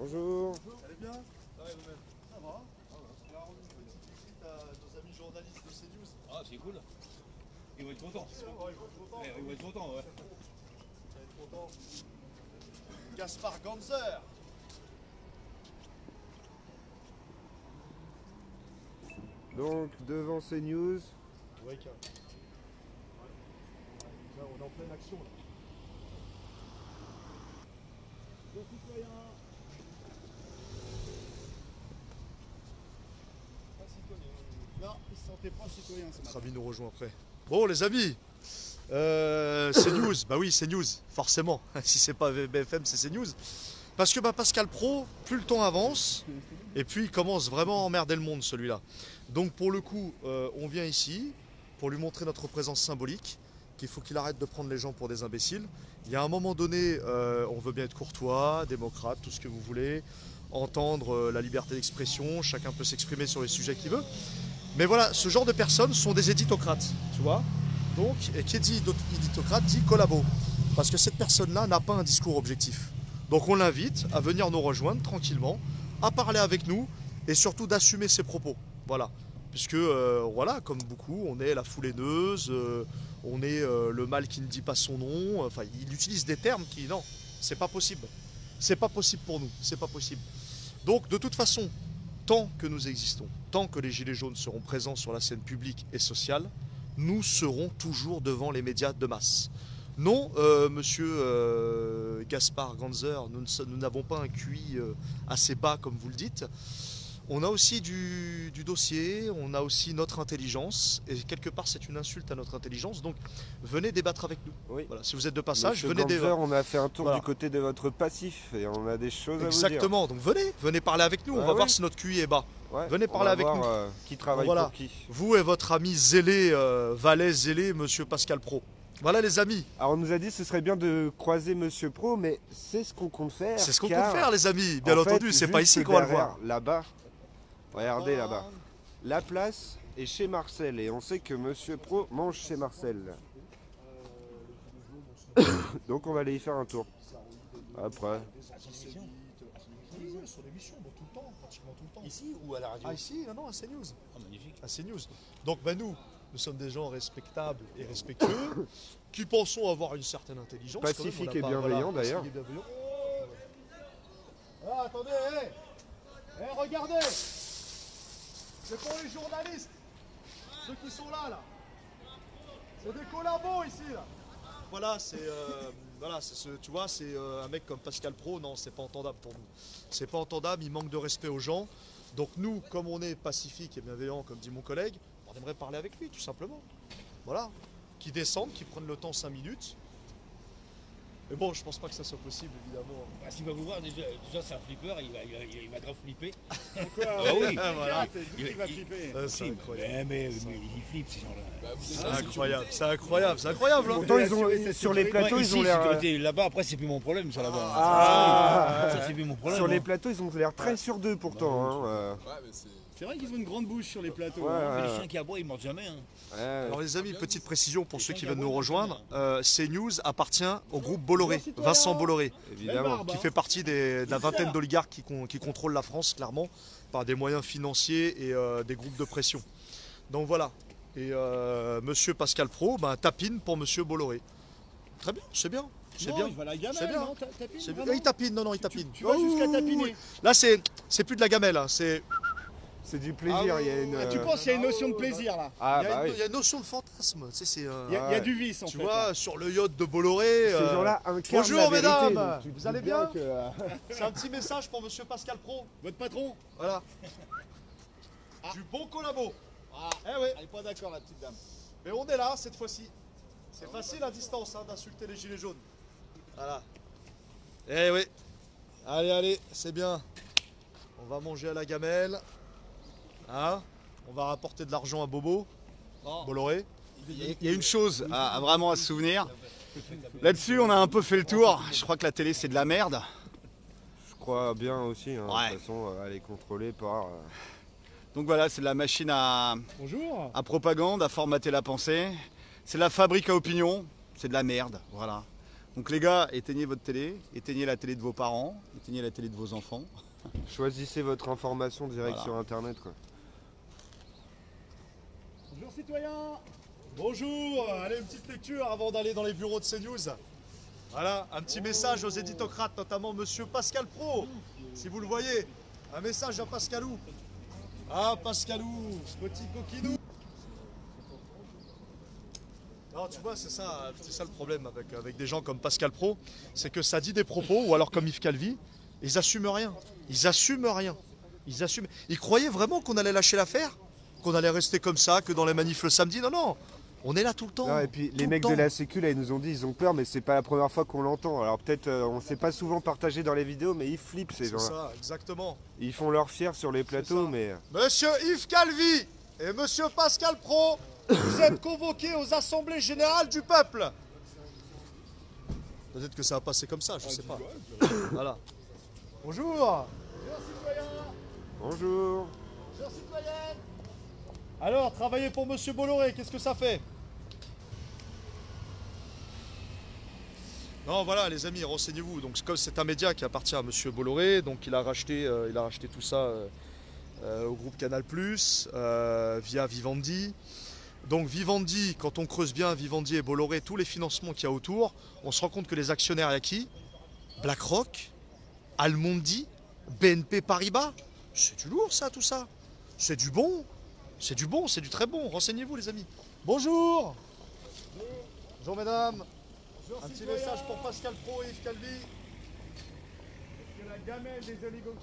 Bonjour. Vous allez bien? Ça va et vous-même? Ça va. On a rendu une petite visite à nos amis journalistes de CNews. Ah, c'est cool. Ils vont être contents. Ouais, ils vont être contents. Ils vont être contents, ouais. Ils vont être contents. Gaspard Ganzer. Donc devant CNews. Ouais, là, on est en pleine action là. Les citoyens. Pas citoyen. Non, ils se sentaient pas citoyens. Notre ami nous rejoint après. Bon les amis, CNews, bah oui CNews, forcément. Si c'est pas BFM, c'est CNews. Parce que Pascal Praud, plus le temps avance, et puis il commence vraiment à emmerder le monde celui-là. Donc pour le coup, on vient ici pour lui montrer notre présence symbolique, qu'il faut qu'il arrête de prendre les gens pour des imbéciles. Il y a un moment donné, on veut bien être courtois, démocrate, tout ce que vous voulez, entendre la liberté d'expression, chacun peut s'exprimer sur les sujets qu'il veut. Mais voilà, ce genre de personnes sont des éditocrates, tu vois. Donc, et qui dit éditocrate dit collabo. Parce que cette personne-là n'a pas un discours objectif. Donc on l'invite à venir nous rejoindre tranquillement, à parler avec nous et surtout d'assumer ses propos. Voilà. Puisque, voilà, comme beaucoup, on est la foule haineuse, on est le mal qui ne dit pas son nom. Enfin, il utilise des termes qui, non, c'est pas possible. C'est pas possible pour nous, c'est pas possible. Donc, de toute façon, tant que nous existons, tant que les Gilets jaunes seront présents sur la scène publique et sociale, nous serons toujours devant les médias de masse. Non, monsieur Gaspard Ganzer, nous n'avons pas un QI assez bas comme vous le dites. On a aussi du dossier, on a aussi notre intelligence, et quelque part c'est une insulte à notre intelligence, donc venez débattre avec nous. Oui. Voilà, si vous êtes de passage, Monsieur venez débattre. on a fait un tour Voilà. du côté de votre passif et on a des choses à vous dire. Exactement, donc venez parler avec nous, on va voir si notre QI est bas. Ouais, venez parler avec nous. Qui travaille Voilà. pour qui. Vous et votre ami zélé, valet zélé, monsieur Pascal Praud. Voilà les amis. Alors on nous a dit que ce serait bien de croiser Monsieur Praud, mais c'est ce qu'on compte faire. C'est ce qu'on compte car, faire les amis, bien en fait, entendu, c'est pas juste ici qu'on va le derrière, voir. Là-bas, regardez là-bas. La place est chez Marcel et on sait que Monsieur Praud mange chez Marcel. Donc on va aller y faire un tour. Après. Sur l'émission, tout le temps, pratiquement tout le temps. Ici ou à la radio? Ah ici, non, à CNews. Ah, magnifique. À CNews. Donc nous sommes des gens respectables et respectueux, qui pensons avoir une certaine intelligence. Pacifique quand même. et bienveillant, d'ailleurs. Pacifique et bienveillant. Ah, attendez, regardez. C'est pour les journalistes, ceux qui sont là. C'est des collabos ici, là. Voilà, tu vois, c'est un mec comme Pascal Praud, non, c'est pas entendable pour nous. C'est pas entendable, il manque de respect aux gens. Donc nous, comme on est pacifique et bienveillant, comme dit mon collègue, on aimerait parler avec lui, tout simplement. Voilà. Qui descendent, qui prennent le temps 5 minutes. Mais bon, je pense pas que ça soit possible, évidemment. Bah, s'il va vous voir, déjà c'est un flipper, il va grave flipper. Pourquoi? Ah oui. Voilà. Il va flipper. C'est incroyable. Mais il flippe ces gens-là. C'est incroyable. Hein. Pourtant, ils ont, sur les plateaux, ils ont l'air. Là-bas, après, c'est plus mon problème, ça là-bas. Ça, c'est plus mon problème. Sur les plateaux, ils ont l'air très sûrs d'eux pourtant. Hein. C'est vrai qu'ils ont une grande bouche sur les plateaux. Les chiens qui aboient, ils mordent jamais. Alors les amis, petite précision pour ceux qui viennent nous rejoindre, CNews appartient au groupe Bolloré, Vincent Bolloré, Évidemment. qui fait partie de la vingtaine d'oligarques qui contrôlent la France, clairement, par des moyens financiers et des groupes de pression. Donc voilà. Et monsieur Pascal Praud tapine pour monsieur Bolloré. Très bien, c'est bien. C'est bien. Il va la gamelle, C'est bien. non? Tapine, C'est bien. vraiment? Il tapine, non, il tapine. Tu vas jusqu'à tapiner. Oui. Là, c'est plus de la gamelle, hein, c'est... C'est du plaisir. Il y a une. Tu penses qu'il y a une notion de plaisir là? Ah, bah Il y a une notion de fantasme. Tu sais, c'est, Il y a du vice en fait. tu vois, sur le yacht de Bolloré. Ces gens-là incarnent Bonjour la vérité, mesdames, donc tu te vous allez doutes bien que, C'est un petit message pour monsieur Pascal Praud. Votre patron? Voilà. Du bon collabo. Eh oui. Elle est pas d'accord la petite dame. Mais on est là cette fois-ci. C'est facile à distance d'insulter les gilets jaunes. Voilà. Eh oui. Allez, c'est bien. On va manger à la gamelle. Hein? On va rapporter de l'argent à Bobo. Bolloré. Il y a une chose vraiment à se souvenir. Là-dessus, on a un peu fait le tour. Je crois que la télé, c'est de la merde. je crois bien aussi. Hein, Ouais. De toute façon, elle est contrôlée par. Donc voilà, c'est de la machine à propagande, à formater la pensée. C'est de la fabrique à opinion. C'est de la merde, voilà. Donc les gars, éteignez votre télé, éteignez la télé de vos parents, éteignez la télé de vos enfants. Choisissez votre information direct Voilà. sur internet, quoi. Bonjour citoyens. Bonjour, allez, une petite lecture avant d'aller dans les bureaux de CNews. Voilà, un petit message aux éditocrates, notamment Monsieur Pascal Pro, si vous le voyez. Un message à Pascalou. Ah, Pascalou, petit coquinou. Non, tu vois, c'est ça le problème avec des gens comme Pascal Pro, c'est que ça dit des propos, ou alors comme Yves Calvi, ils assument rien. Ils assument rien. Ils croyaient vraiment qu'on allait lâcher l'affaire, qu'on allait rester comme ça, que dans les manifs le samedi. Non, non, on est là tout le temps. Non, et puis tout les le mecs temps. de la sécu là ils nous ont dit ils ont peur mais c'est pas la première fois qu'on l'entend. Alors peut-être on s'est pas souvent partagé dans les vidéos mais ils flippent ces C'est gens-là. ça, exactement. Ils font leur fier sur les plateaux ça. mais Monsieur Yves Calvi et Monsieur Pascal Pro, vous êtes convoqués aux assemblées générales du peuple. Peut-être que ça va passer comme ça, je sais pas. Voilà. Bonjour. bonjour. Bonjour citoyenne. Alors, travailler pour Monsieur Bolloré, qu'est-ce que ça fait? Non, voilà, les amis, renseignez-vous. Donc, comme c'est un média qui appartient à Monsieur Bolloré, donc il a racheté tout ça au groupe Canal+, via Vivendi. Donc Vivendi, quand on creuse bien Vivendi et Bolloré, tous les financements qu'il y a autour, on se rend compte que les actionnaires, il y a qui? BlackRock, Almondi, BNP Paribas. C'est du lourd ça, tout ça. C'est du bon. C'est du bon, c'est du très bon. Renseignez-vous les amis. Bonjour. Bonjour mesdames. Bonjour Un petit citoyens. message pour Pascal Pro et Yves Calvi. Est-ce que la gamelle des oligocrates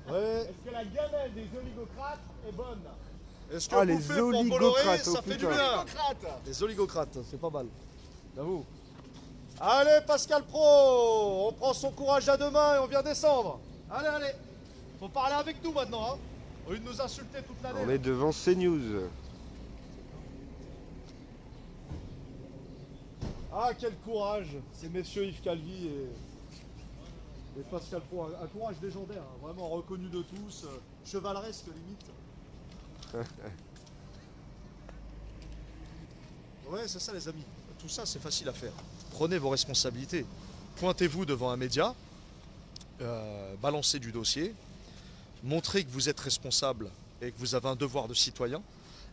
Ouais. Est-ce que la gamelle des oligocrates est bonne? Est-ce que Ah, les bouffer pour Bolloré, oligocrates, ça oh, fait du putain. bien? Oligocrates. Les oligocrates, c'est pas mal. J'avoue. Allez, Pascal Pro, on prend son courage à deux mains et on vient descendre. Allez, allez. Faut parler avec nous maintenant, hein. Au lieu de nous insulter toute l'année. On est devant CNews. Ah, quel courage. C'est messieurs Yves Calvi et Pascal Pro. Un courage légendaire, hein, vraiment reconnu de tous, chevaleresque limite. Ouais, c'est ça les amis. Tout ça, c'est facile à faire. Prenez vos responsabilités. Pointez-vous devant un média, balancez du dossier, montrez que vous êtes responsable et que vous avez un devoir de citoyen,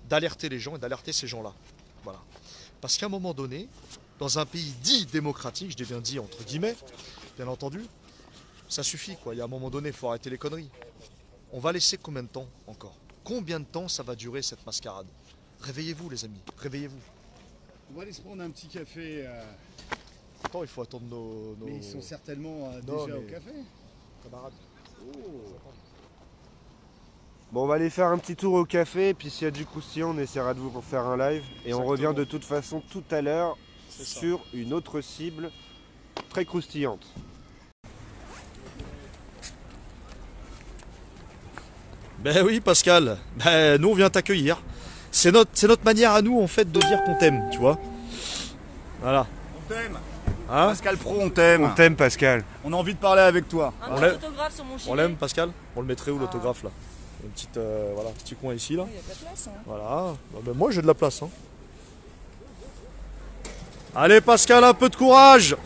d'alerter les gens et d'alerter ces gens-là. Voilà. Parce qu'à un moment donné, dans un pays dit démocratique, je dis bien dit entre guillemets, bien entendu, ça suffit quoi. Il y a un moment donné, il faut arrêter les conneries. On va laisser combien de temps encore? Combien de temps ça va durer cette mascarade? Réveillez-vous les amis, réveillez-vous. On va aller se prendre un petit café. Attends, il faut attendre nos Mais ils sont certainement Non, déjà au mais- café. camarades. Bon on va aller faire un petit tour au café et puis s'il y a du croustillant on essaiera de vous faire un live. Et on Exactement. revient de toute façon tout à l'heure C'est ça. sur une autre cible très croustillante. Ben oui Pascal, ben nous on vient t'accueillir. C'est notre manière à nous en fait de dire qu'on t'aime, tu vois. Voilà. On t'aime. Hein? Pascal Pro, on t'aime. On t'aime Pascal. On a envie de parler avec toi. Un On petit l'aime. autographe sur mon gilet. On l'aime Pascal? On le mettrait où l'autographe là? Une petite voilà, petit coin ici là. Il y a de la place. Hein. Voilà. Bah, ben, moi j'ai de la place. Hein. Allez Pascal, un peu de courage.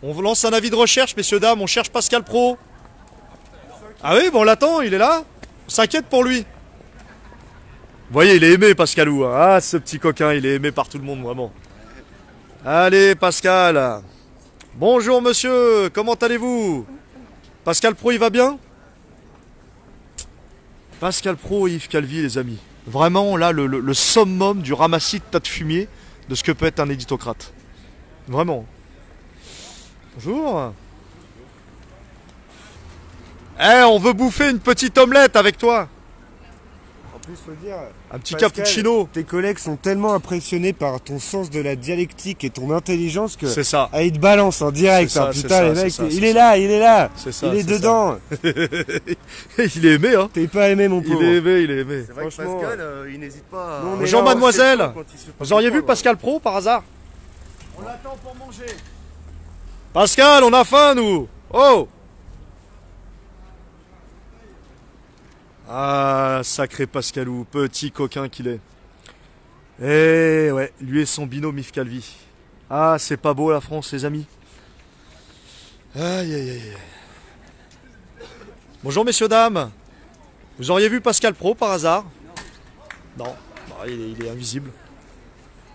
On vous lance un avis de recherche, messieurs dames, on cherche Pascal Pro. Ah oui, bon on l'attend, il est là. On s'inquiète pour lui. Vous voyez, il est aimé Pascalou. Hein. Ah, ce petit coquin, il est aimé par tout le monde, vraiment. Allez Pascal. Bonjour monsieur, comment allez-vous? Pascal Pro, il va bien? Pascal Pro et Yves Calvi, les amis. Vraiment, là, le summum du ramassis de tas de fumier de ce que peut être un éditocrate. Vraiment. Bonjour. Eh, on veut bouffer une petite omelette avec toi. En plus faut dire Un petit Pascal, cappuccino. tes collègues sont tellement impressionnés par ton sens de la dialectique et ton intelligence que C'est ça. ah, ils te balancent en direct. C'est ça, Hein, c'est putain ça, les c'est mecs, ça, il c'est est ça. là, il est là. C'est ça, il est c'est dedans. Il est aimé, hein. T'es pas aimé mon Il pauvre. est aimé, il est aimé. C'est vrai que Franchement, Pascal, il n'hésite pas à... Nous, on est Bonjour là, mademoiselle. quand il se fait Vous auriez vu comprendre. Pascal Pro par hasard? On l'attend pour manger. Pascal, on a faim nous. Oh. Ah, sacré Pascalou, petit coquin qu'il est. Eh ouais, lui et son binôme Yves Calvi. Ah, c'est pas beau la France, les amis. Aïe, aïe, aïe. Bonjour, messieurs, dames. Vous auriez vu Pascal Praud par hasard? Non, bah, il est invisible.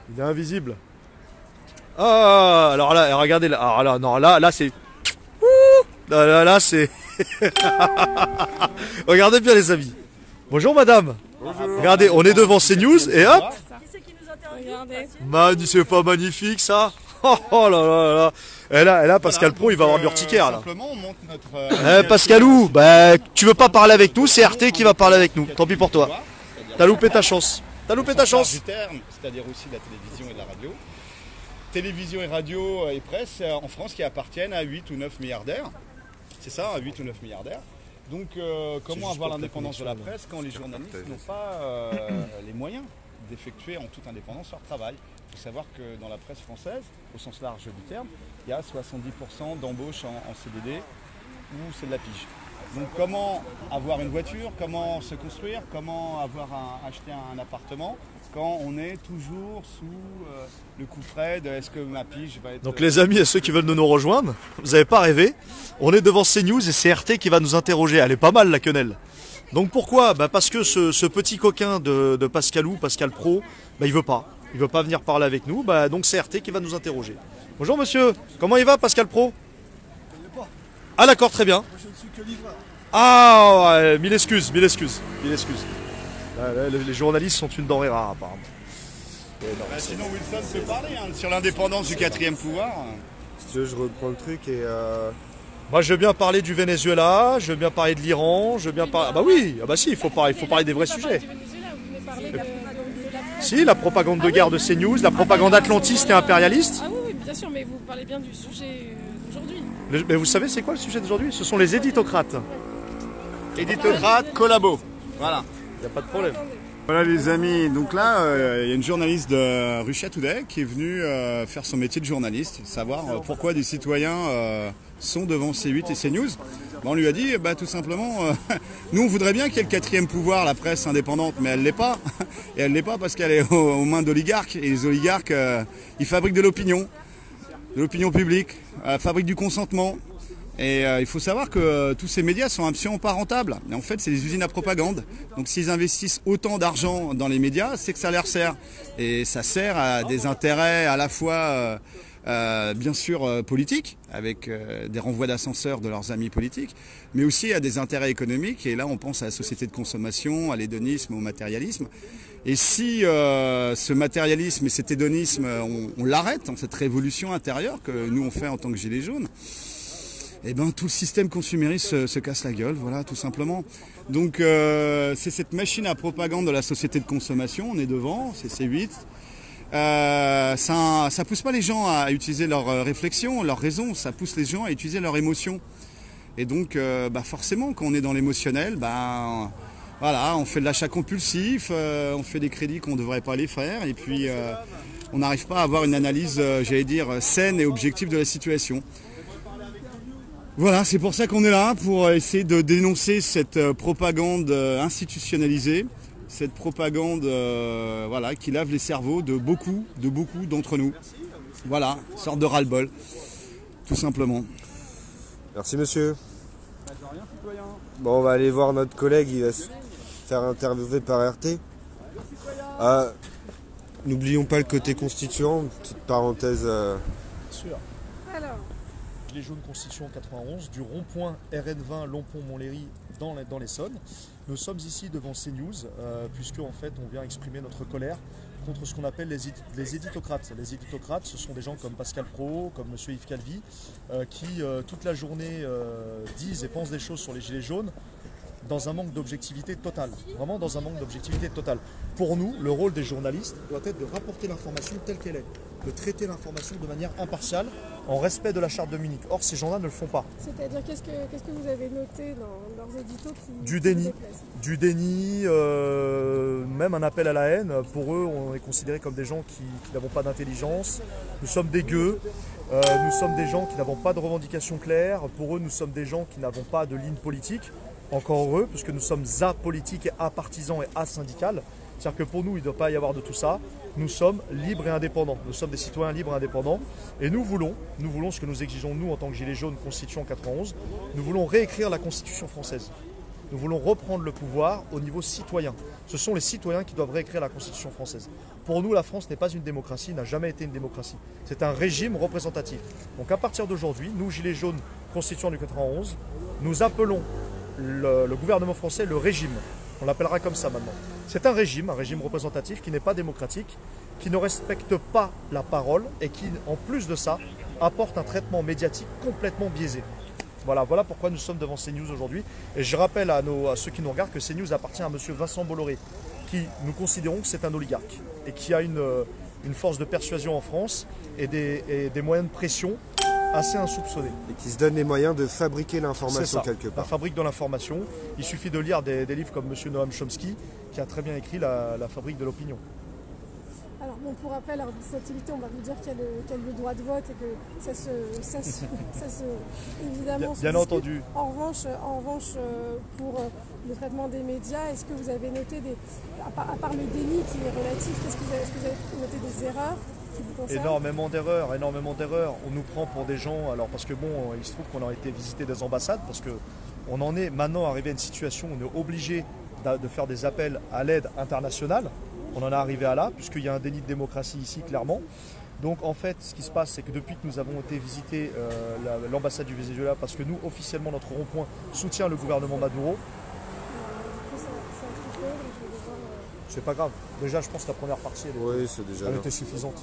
Il est invisible. Ah, alors là, regardez là. Alors là, non, là c'est... Là, c'est... Regardez bien, les amis. Bonjour, madame. Bonjour. Regardez, on est devant CNews et hop. C'est pas magnifique, ça? Oh là là là. Et là, Pascal Praud, il va avoir de l'urticaire, là. Simplement, on monte notre... Pascalou, bah, tu veux pas parler avec nous, c'est RT qui va parler avec nous. Tant pis pour toi. T'as loupé ta chance. T'as loupé ta chance. Du terme, c'est-à-dire aussi la télévision et la radio. Télévision et radio et presse en France qui appartiennent à 8 ou 9 milliardaires. C'est ça, 8 ou 9 milliardaires. Donc comment avoir l'indépendance de la presse quand les journalistes n'ont pas les moyens d'effectuer en toute indépendance leur travail? Il faut savoir que dans la presse française, au sens large du terme, il y a 70% d'embauches en CDD où c'est de la pige. Donc comment avoir une voiture, comment se construire, comment acheter un appartement quand on est toujours sous le coup près de est-ce que ma pige va être... Donc les amis et ceux qui veulent nous rejoindre, vous n'avez pas rêvé, on est devant CNews et c'est RT qui va nous interroger. Elle est pas mal la quenelle. Donc pourquoi? Bah parce que ce petit coquin de Pascalou, Pascal Praud, bah il veut pas. Il veut pas venir parler avec nous, bah donc c'est RT qui va nous interroger. Bonjour monsieur, comment il va Pascal Praud? Ah d'accord, très bien. Je ne suis que livreur. Ah, ouais, mille excuses. Les journalistes sont une denrée rare apparemment. Sinon Wilson peut parler sur l'indépendance du 4e pouvoir. Si tu veux, je reprends le truc et... Moi je veux bien parler du Venezuela, je veux bien parler de l'Iran, je veux bien parler... Ah bah oui, ah bah si, il faut parler des vrais sujets. Si, la propagande de guerre de CNews, la propagande atlantiste et impérialiste. Ah oui, bien sûr, mais vous parlez bien du sujet d'aujourd'hui. Mais vous savez c'est quoi le sujet d'aujourd'hui? Ce sont les éditocrates. Éditocrate, collabo. Voilà. Il n'y a pas de problème. Voilà les amis, donc là il y a une journaliste de Russia Today qui est venue faire son métier de journaliste, savoir pourquoi des citoyens sont devant C8 et CNews. On lui a dit tout simplement, nous on voudrait bien qu'il y ait le 4e pouvoir, la presse indépendante, mais elle ne l'est pas. Et elle ne l'est pas parce qu'elle est aux mains d'oligarques. Et les oligarques, ils fabriquent de l'opinion publique, fabriquent du consentement. Et il faut savoir que tous ces médias sont absolument pas rentables. Et en fait, c'est des usines à propagande. Donc s'ils investissent autant d'argent dans les médias, c'est que ça leur sert. Et ça sert à des intérêts à la fois, bien sûr, politiques, avec des renvois d'ascenseurs de leurs amis politiques, mais aussi à des intérêts économiques. Et là, on pense à la société de consommation, à l'hédonisme, au matérialisme. Et si ce matérialisme et cet hédonisme, on l'arrête, cette révolution intérieure que nous on fait en tant que gilets jaunes, eh ben, tout le système consumériste se casse la gueule, voilà, tout simplement. Donc c'est cette machine à propagande de la société de consommation, on est devant, c'est C8. Ça pousse pas les gens à utiliser leur réflexion, leur raison, ça pousse les gens à utiliser leur émotion. Et donc forcément, quand on est dans l'émotionnel, voilà, on fait de l'achat compulsif, on fait des crédits qu'on ne devrait pas les faire, et puis on n'arrive pas à avoir une analyse, j'allais dire, saine et objective de la situation. Voilà, c'est pour ça qu'on est là, pour essayer de dénoncer cette propagande institutionnalisée, cette propagande voilà, qui lave les cerveaux de beaucoup d'entre nous. Voilà, une sorte de ras-le-bol, tout simplement. Merci monsieur. Bon, on va aller voir notre collègue, il va se faire interviewer par RT. N'oublions pas le côté constituant, petite parenthèse. Bien sûr. Alors. Les jaunes Constitution 91, du rond-point RN20 Longpont-Montlhéry dans l'Essonne. Nous sommes ici devant CNews, puisque en fait on vient exprimer notre colère contre ce qu'on appelle les éditocrates. Les éditocrates, ce sont des gens comme Pascal Praud, comme M. Yves Calvi, qui toute la journée disent et pensent des choses sur les gilets jaunes dans un manque d'objectivité totale. Vraiment dans un manque d'objectivité totale. Pour nous, le rôle des journalistes doit être de rapporter l'information telle qu'elle est, de traiter l'information de manière impartiale, en respect de la charte de Munich. Or, ces gens-là ne le font pas. C'est-à-dire, qu'est-ce que vous avez noté dans leurs éditos qui... Du déni, même un appel à la haine. Pour eux, on est considérés comme des gens qui n'avons pas d'intelligence. Nous sommes des gueux. Nous sommes des gens qui n'avons pas de revendications claires. Pour eux, nous sommes des gens qui n'avont pas de ligne politique. Encore heureux, puisque nous sommes apolitiques et apartisans et asyndical. C'est-à-dire que pour nous, il ne doit pas y avoir de tout ça. Nous sommes libres et indépendants. Nous sommes des citoyens libres et indépendants. Et nous voulons ce que nous exigeons, nous, en tant que Gilets jaunes, Constitution 91, nous voulons réécrire la Constitution française. Nous voulons reprendre le pouvoir au niveau citoyen. Ce sont les citoyens qui doivent réécrire la Constitution française. Pour nous, la France n'est pas une démocratie, n'a jamais été une démocratie. C'est un régime représentatif. Donc à partir d'aujourd'hui, nous, Gilets jaunes, Constitution du 91, nous appelons le gouvernement français le régime. On l'appellera comme ça maintenant. C'est un régime représentatif qui n'est pas démocratique, qui ne respecte pas la parole et qui, en plus de ça, apporte un traitement médiatique complètement biaisé. Voilà pourquoi nous sommes devant CNews aujourd'hui. Et je rappelle à ceux qui nous regardent que CNews appartient à M. Vincent Bolloré, qui nous considérons que c'est un oligarque et qui a une force de persuasion en France et des moyens de pression assez insoupçonnés. Et qui se donne les moyens de fabriquer l'information quelque part. La fabrique de l'information. Il suffit de lire des livres comme M. Noam Chomsky, qui a très bien écrit la fabrique de l'opinion. Alors bon, pour rappel, à cette activité, on va vous dire qu'il y a le droit de vote et que ça se évidemment. Bien entendu. En revanche, pour le traitement des médias, est-ce que vous avez noté à part le déni qui est relatif, est-ce que vous avez noté des erreurs qui vous concernent? Énormément d'erreurs. On nous prend pour des gens, alors parce que bon, il se trouve qu'on a été visiter des ambassades, parce qu'on en est maintenant arrivé à une situation où on est obligé de faire des appels à l'aide internationale. On en est arrivé à là, puisqu'il y a un déni de démocratie ici, clairement. Donc en fait, ce qui se passe, c'est que depuis que nous avons été visiter l'ambassade du Venezuela, parce que nous, officiellement, notre rond-point soutient le gouvernement Maduro. C'est pas grave. Déjà, je pense que la première partie, elle était suffisante.